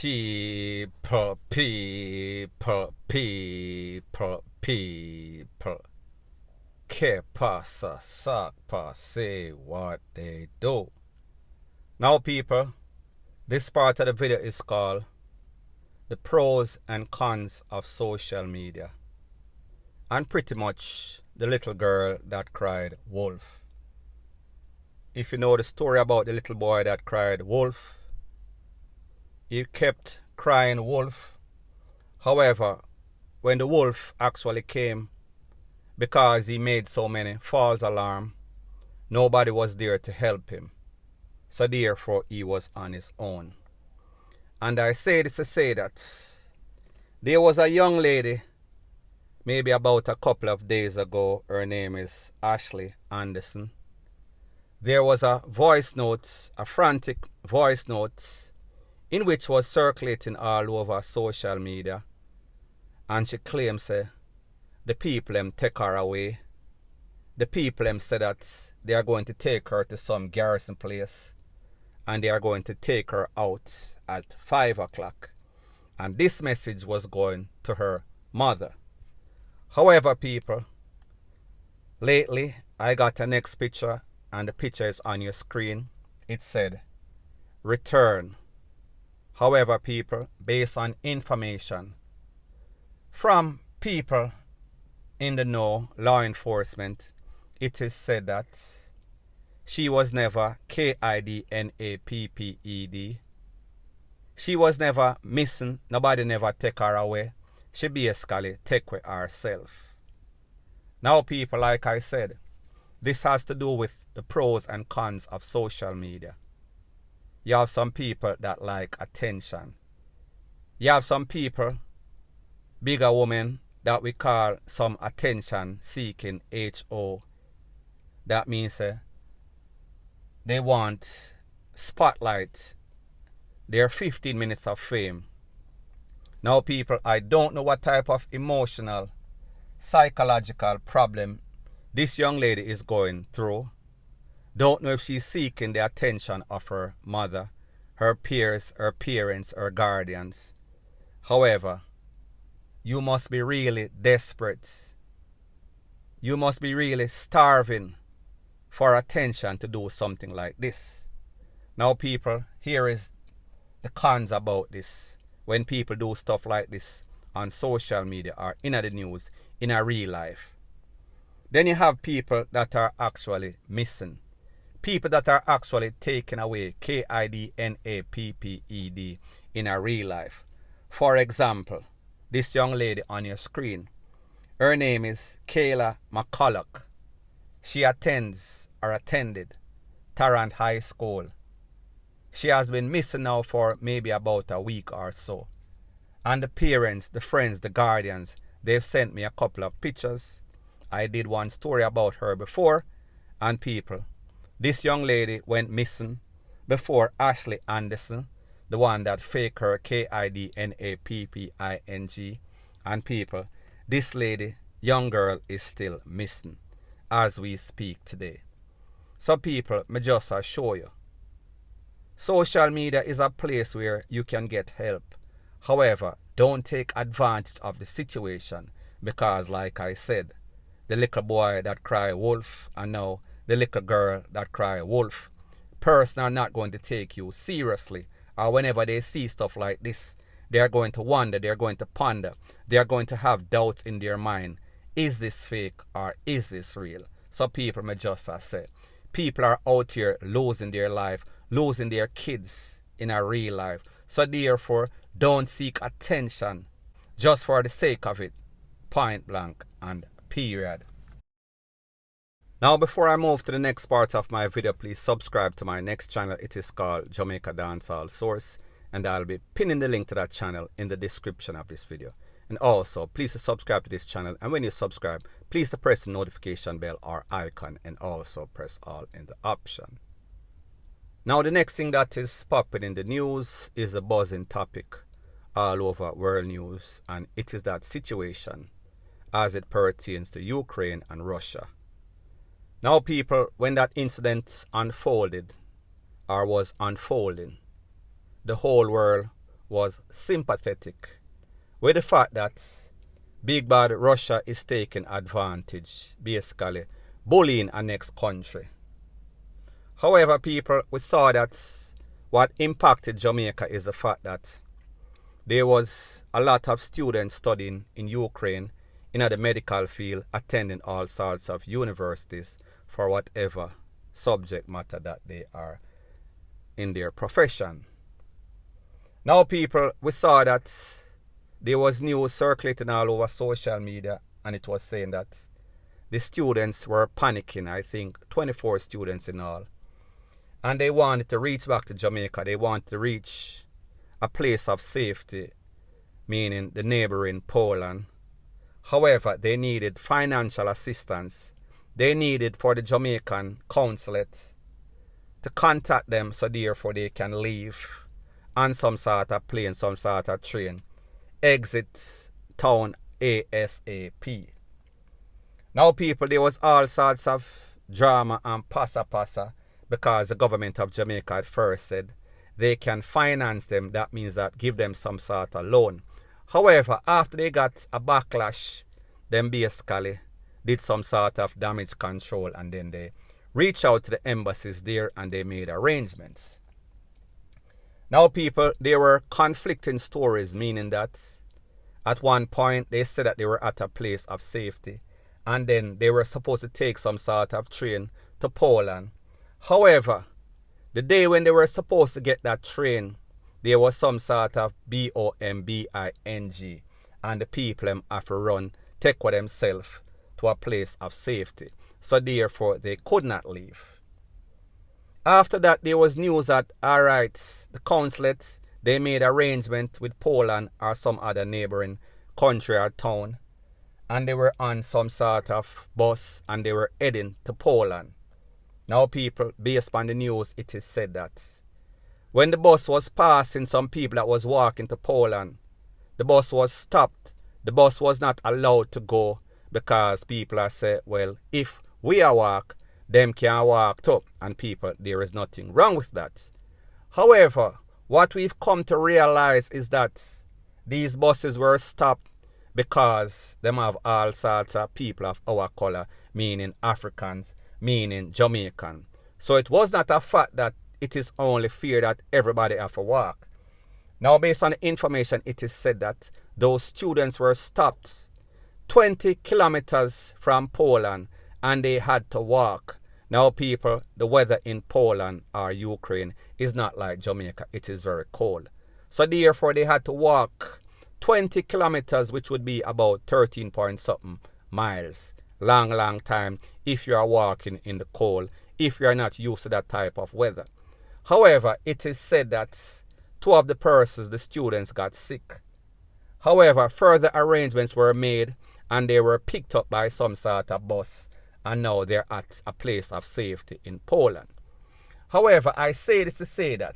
People. Que pasa, sac say what they do. Now people, this part of the video is called the pros and cons of social media. And pretty much the little girl that cried wolf. If you know the story about the little boy that cried wolf, he kept crying wolf. However, when the wolf actually came, because he made so many false alarms, nobody was there to help him. So therefore he was on his own. And I say this to say that there was a young lady, maybe about a couple of days ago, her name is Ashley Anderson. There was a voice note, a frantic voice note, in which was circulating all over social media. And she claims the people take her away. The people said that they are going to take her to some garrison place and they are going to take her out at 5 o'clock. And this message was going to her mother. However, people, lately I got a next picture and the picture is on your screen. It said, return. However, people, based on information from people in the know, law enforcement, it is said that she was never KIDNAPPED. She was never missing. Nobody never take her away. She basically take away herself. Now people, like I said, this has to do with the pros and cons of social media. You have some people that like attention. You have some people, bigger women, that we call some attention seeking HO. That means they want spotlight, their 15 minutes of fame. Now people, I don't know what type of emotional, psychological problem this young lady is going through. Don't know if she's seeking the attention of her mother, her peers, her parents, her guardians. However, you must be really desperate. You must be really starving for attention to do something like this. Now people, here is the cons about this. When people do stuff like this on social media or in the news, in a real life. Then you have people that are actually missing. People that are actually taken away, KIDNAPPED, in a real life. For example, this young lady on your screen, her name is Kayla McCulloch. She attended Tarrant High School. She has been missing now for maybe about a week or so. And the parents, the friends, the guardians, they've sent me a couple of pictures. I did one story about her before. And people, this young lady went missing before Ashley Anderson, the one that fake her KIDNAPPING. And people, this lady, young girl, is still missing as we speak today. So people, me just show you. Social media is a place where you can get help. However, don't take advantage of the situation because, like I said, the little boy that cried wolf and now the little girl that cried wolf, person are not going to take you seriously. Or whenever they see stuff like this, they are going to wonder, they are going to ponder, they are going to have doubts in their mind. Is this fake or is this real? So people may just say, people are out here losing their life, losing their kids in a real life. So therefore, don't seek attention just for the sake of it. Point blank and period. Now before I move to the next part of my video, please subscribe to my next channel. It is called Jamaica Dancehall Source, and I'll be pinning the link to that channel in the description of this video. And also, please subscribe to this channel, and when you subscribe, please press the notification bell or icon and also press all in the option. Now the next thing that is popping in the news is a buzzing topic all over world news, and it is that situation as it pertains to Ukraine and Russia. Now people, when that incident unfolded or was unfolding, the whole world was sympathetic with the fact that big bad Russia is taking advantage, basically bullying a next country. However, people, we saw that what impacted Jamaica is the fact that there was a lot of students studying in Ukraine in the medical field, attending all sorts of universities for whatever subject matter that they are in their profession. Now, people, we saw that there was news circulating all over social media, and it was saying that the students were panicking. I think 24 students in all. And they wanted to reach back to Jamaica. They wanted to reach a place of safety, meaning the neighboring Poland. However, they needed financial assistance. They needed for the Jamaican consulate to contact them, so therefore they can leave on some sort of plane, some sort of train, exit town ASAP. Now, people, there was all sorts of drama and passa because the government of Jamaica at first said they can finance them. That means that give them some sort of loan. However, after they got a backlash, them basically did some sort of damage control, and then they reached out to the embassies there and they made arrangements. Now, people, there were conflicting stories, meaning that at one point they said that they were at a place of safety and then they were supposed to take some sort of train to Poland. However, the day when they were supposed to get that train, there was some sort of bombing, and the people have to run, take with themselves to a place of safety. So therefore, they could not leave. After that, there was news that, all right, the consulates, they made arrangement with Poland or some other neighboring country or town, and they were on some sort of bus and they were heading to Poland. Now, people, based on the news, it is said that when the bus was passing some people that was walking to Poland, the bus was stopped. The bus was not allowed to go because people are saying, well, if we are walk, them can walk too. And people, there is nothing wrong with that. However, what we've come to realize is that these buses were stopped because them have all sorts of people of our color, meaning Africans, meaning Jamaican. So it was not a fact that it is only fear that everybody have to walk. Now, based on the information, it is said that those students were stopped 20 kilometers from Poland and they had to walk. Now, people, the weather in Poland or Ukraine is not like Jamaica. It is very cold. So therefore, they had to walk 20 kilometers, which would be about 13 point something miles. Long time if you are walking in the cold, if you are not used to that type of weather. However, it is said that 2 of the persons, the students, got sick. However, further arrangements were made and they were picked up by some sort of bus, and now they're at a place of safety in Poland. However, I say this to say that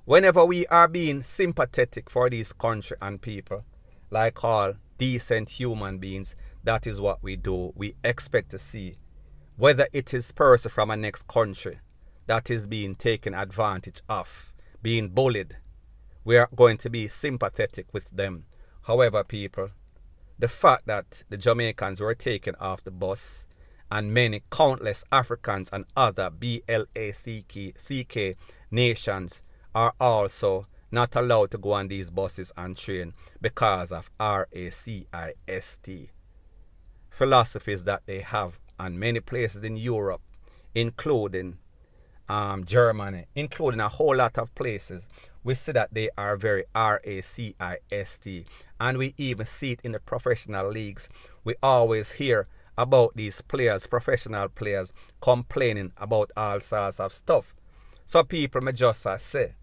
whenever we are being sympathetic for these country and people, like all decent human beings, that is what we do. We expect to see whether it is person from a next country that is being taken advantage of, being bullied. We are going to be sympathetic with them. However, people, the fact that the Jamaicans were taken off the bus and many countless Africans and other BLACK nations are also not allowed to go on these buses and train because of RACIST philosophies that they have on many places in Europe, including Germany, including a whole lot of places. We see that they are very RACIST, and we even see it in the professional leagues. We always hear about these players, professional players, complaining about all sorts of stuff. So people may just say,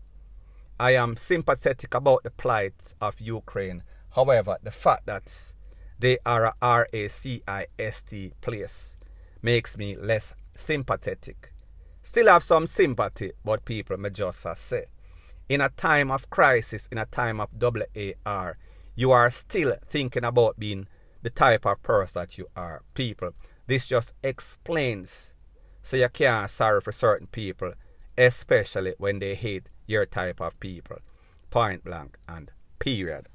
I am sympathetic about the plight of Ukraine. However, the fact that they are a RACIST place makes me less sympathetic. Still have some sympathy, but people may just say, in a time of crisis, in a time of WAR, you are still thinking about being the type of person that you are. People, this just explains so you can't sorry for certain people, especially when they hate your type of people. point blank and period.